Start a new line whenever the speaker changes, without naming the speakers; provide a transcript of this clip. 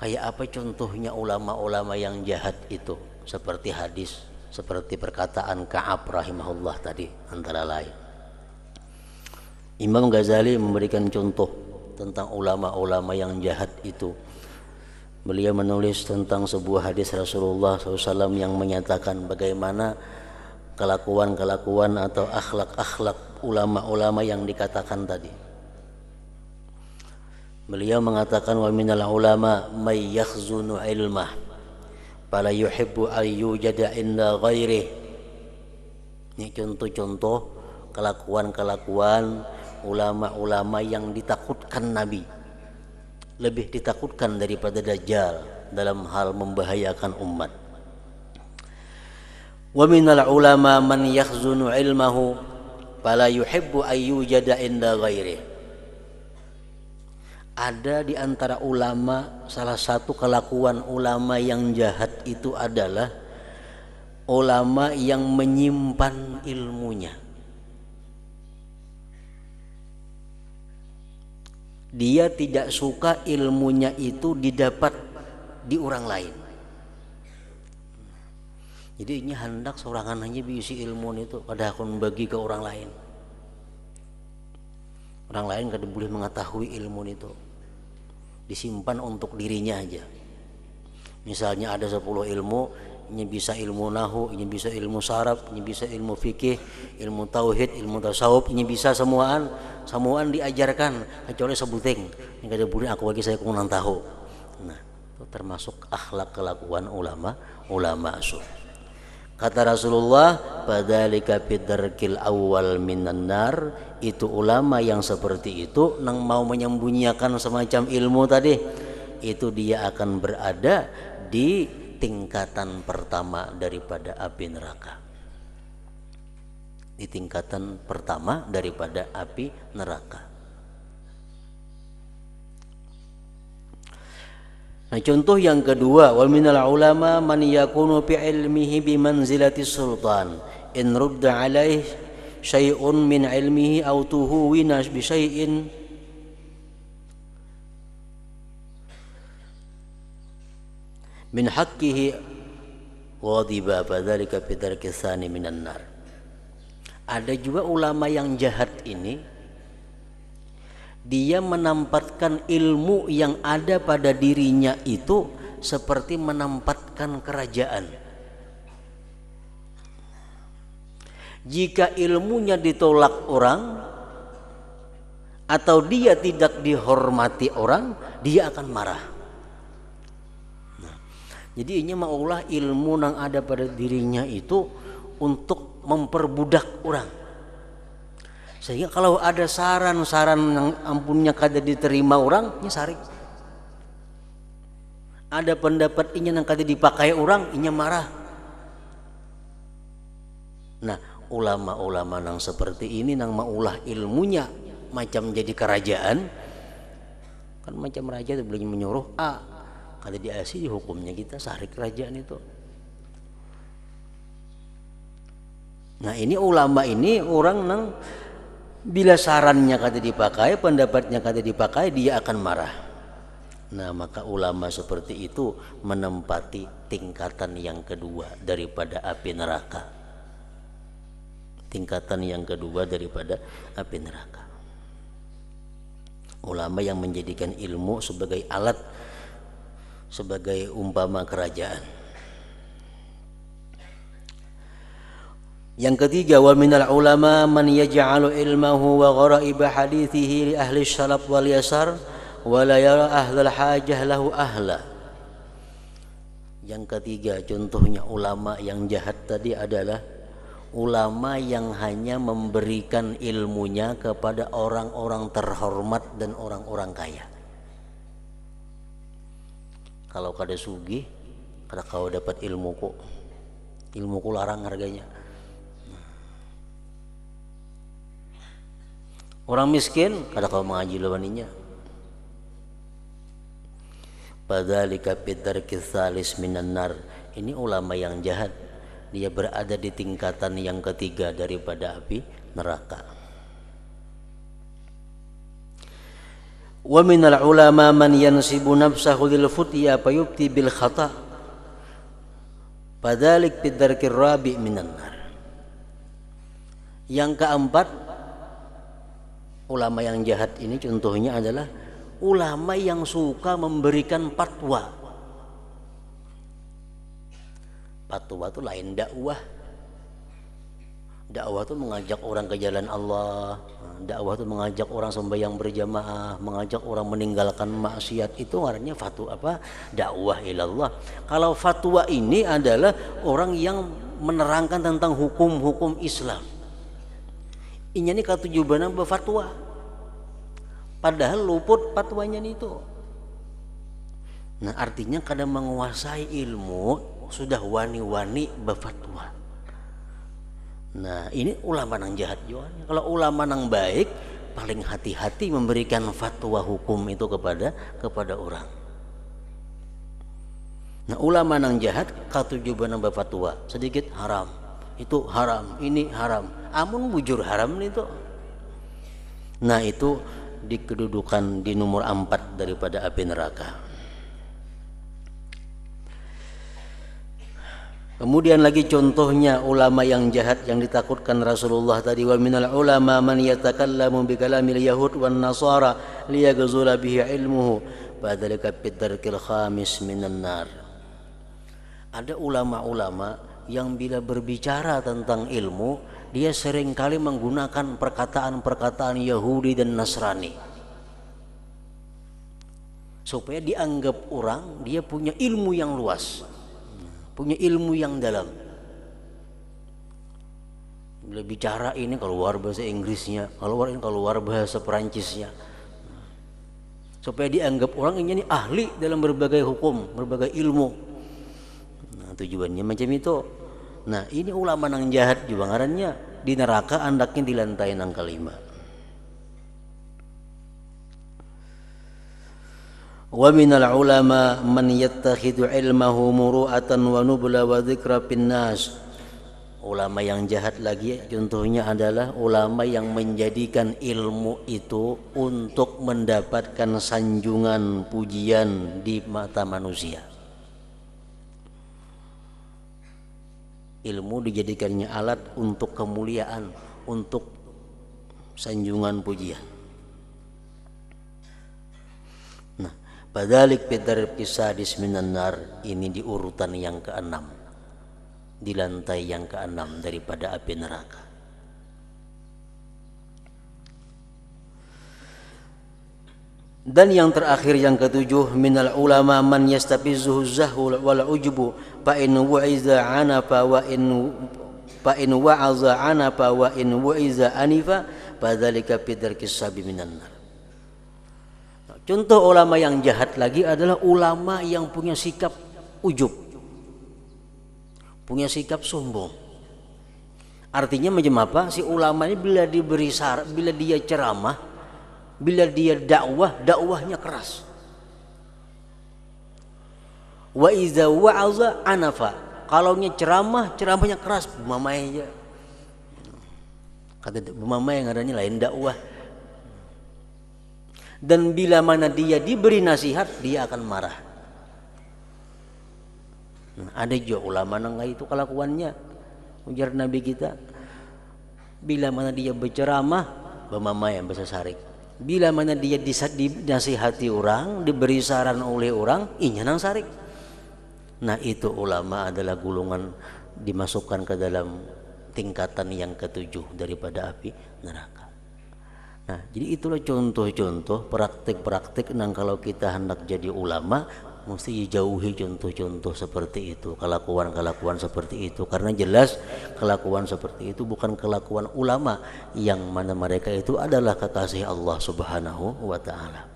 Kayak apa contohnya ulama-ulama yang jahat itu? Seperti hadis, seperti perkataan Ka'ab rahimahullah tadi antara lain. Imam Ghazali memberikan contoh tentang ulama-ulama yang jahat itu. Beliau menulis tentang sebuah hadis Rasulullah SAW yang menyatakan bagaimana kelakuan-kelakuan atau akhlak-akhlak ulama-ulama yang dikatakan tadi. Beliau mengatakan wa minal ulama may yakhzunu ilmah fala yuhibbu an yujada inda ghairih. Ini contoh-contoh kelakuan-kelakuan ulama-ulama yang ditakutkan Nabi, lebih ditakutkan daripada Dajjal dalam hal membahayakan umat. Wa minal ulama man yakhzunu ilmahu fala yuhibbu an yujada inda ghairih. Ada di antara ulama, salah satu kelakuan ulama yang jahat itu adalah ulama yang menyimpan ilmunya. Dia tidak suka ilmunya itu didapat di orang lain. Jadi ini hendak sorangan aja bisi ilmu itu kada akan bagi ke orang lain. Orang lain kada boleh mengetahui ilmu itu. Disimpan untuk dirinya aja. Misalnya ada 10 ilmu, ini bisa ilmu nahu, ini bisa ilmu saraf, ini bisa ilmu fikih, ilmu tauhid, ilmu tasawuf, ini bisa semuaan diajarkan kecuali sebuting. Ini kada boleh aku bagi saya kurang tahu. Nah, itu termasuk akhlak kelakuan ulama su. Kata Rasulullah, "Fadzalika bidarkil awwal minan nar." Itu ulama yang seperti itu nang mau menyembunyikan semacam ilmu tadi, itu dia akan berada di tingkatan pertama daripada api neraka. Di tingkatan pertama daripada api neraka. Nah, contoh yang kedua, wal minal ulama man yakunu fi ilmihi bi manzilati sultan in rudda alaih syai'un min ilmihi aw tuhuwina bi syai'in min haqqihi ghadiba fadzalika fi darki tsani minan nar. Ada juga ulama yang jahat ini, dia menempatkan ilmu yang ada pada dirinya itu seperti menempatkan kerajaan. Jika ilmunya ditolak orang atau dia tidak dihormati orang, dia akan marah. Nah, jadi ini maulah ilmu yang ada pada dirinya itu untuk memperbudak orang. Sehingga kalau ada saran-saran yang ampunnya kada diterima orang, ini sarik. Ada pendapat ini yang kada dipakai orang, ini marah. Nah, ulama-ulama yang seperti ini yang maulah ilmunya macam jadi kerajaan, kan macam raja itu boleh menyuruh A, kada diasi hukumnya kita sarik kerajaan itu. Nah, ini ulama ini orang yang bila sarannya kada dipakai, pendapatnya kada dipakai, dia akan marah. Nah, maka ulama seperti itu menempati tingkatan yang kedua daripada api neraka. Tingkatan yang kedua daripada api neraka. Ulama yang menjadikan ilmu sebagai alat, sebagai umpama kerajaan. Yang ketiga, wa minal ulama man yaj'alu ilmahu wa gharaib hadithihi li ahli syarab wal yasar wa la yara ahlal hajah lahu ahla. Yang ketiga, contohnya ulama yang jahat tadi adalah ulama yang hanya memberikan ilmunya kepada orang-orang terhormat dan orang-orang kaya. Kalau kada sugih, kada kau dapat ilmuku larang harganya. Orang miskin kada kau mengaji lawaninya. Fadzalika bidarki tsalis minan nar. Ini ulama yang jahat. Dia berada di tingkatan yang ketiga daripada api neraka. Wa minal ulama man yansibu nafsahu lil futya fayubti bil khata' fadzalik bidarkir rabi' minan nar. Yang keempat, ulama yang jahat ini contohnya adalah ulama yang suka memberikan fatwa. Fatwa itu lain dakwah. Dakwah itu mengajak orang ke jalan Allah. Dakwah itu mengajak orang sembahyang berjamaah, mengajak orang meninggalkan maksiat. Itu artinya fatwa apa? Dakwah ilallah. Kalau fatwa ini adalah orang yang menerangkan tentang hukum-hukum Islam. Ini katujuban berfatwa. Padahal luput fatwanya itu. Nah, artinya kadang menguasai ilmu sudah wani-wani berfatwa. Nah, ini ulama nang jahat juga. Kalau ulama nang baik, paling hati-hati memberikan fatwa hukum itu kepada orang. Nah, ulama nang jahat katujuban nang berfatwa sedikit haram, itu haram, ini haram. Amun bujur haram itu. Nah, itu dikedudukan di nomor 4 daripada api neraka. Kemudian lagi contohnya ulama yang jahat yang ditakutkan Rasulullah tadi, wa minal ulama man yatakallamu bi kalamil yahud wan nasara liyaghzula bihi ilmuhu fadzalika bidarkil khamis minan nar. Ada ulama-ulama yang bila berbicara tentang ilmu dia seringkali menggunakan perkataan-perkataan Yahudi dan Nasrani supaya dianggap orang dia punya ilmu yang luas, punya ilmu yang dalam. Bila bicara ini keluar bahasa Inggrisnya, keluar bahasa Perancisnya, supaya dianggap orang ini ahli dalam berbagai hukum, berbagai ilmu. Nah, tujuannya macam itu. Nah, ini ulama nang jahat juga ngarannya di neraka, andaknya di lantai nang kelima. Wa minal ulama man yattakhidhu ilmahu muru'atan wa nubla wa dzikra pinnas. Ulama yang jahat lagi contohnya adalah ulama yang menjadikan ilmu itu untuk mendapatkan sanjungan pujian di mata manusia. Ilmu dijadikannya alat untuk kemuliaan, untuk sanjungan pujian. Nah, padalik bidar kisadis minan nar, ini di urutan yang ke-6, di lantai yang ke-6 daripada api neraka. Dan yang terakhir yang ke-7, minal ulama man yastafizuhu zahul wal ujubu fa in wa'iza anafa wa in wa'aza anafa wa in wa'iza anifa fadzalika bidarkis sabi minan nar. Contoh ulama yang jahat lagi adalah ulama yang punya sikap ujub, punya sikap sombong. Artinya macam apa? Si ulama ini bila diberi syarat, bila dia ceramah, bila dia dakwahnya keras. Wa iza wa'aza anafa, kalaunya ceramahnya keras, bumamai aja. Kata bumamai yang adanya lain dakwah. Dan bila mana dia diberi nasihat, dia akan marah. Nah, ada juga ulama nang itu kelakuannya, ujar Nabi kita, bila mana dia berceramah, bumamai yang bahasa Sarik. Bila mana dia dinasihati orang, diberi saran oleh orang, inya nang sarik. Nah, itu ulama adalah golongan dimasukkan ke dalam tingkatan yang ke-7 daripada api neraka. Nah, jadi itulah contoh-contoh praktik-praktik nang kalau kita hendak jadi ulama mesti dijauhi contoh-contoh seperti itu, kelakuan-kelakuan seperti itu, karena jelas kelakuan seperti itu bukan kelakuan ulama yang mana mereka itu adalah kekasih Allah Subhanahu wa taala.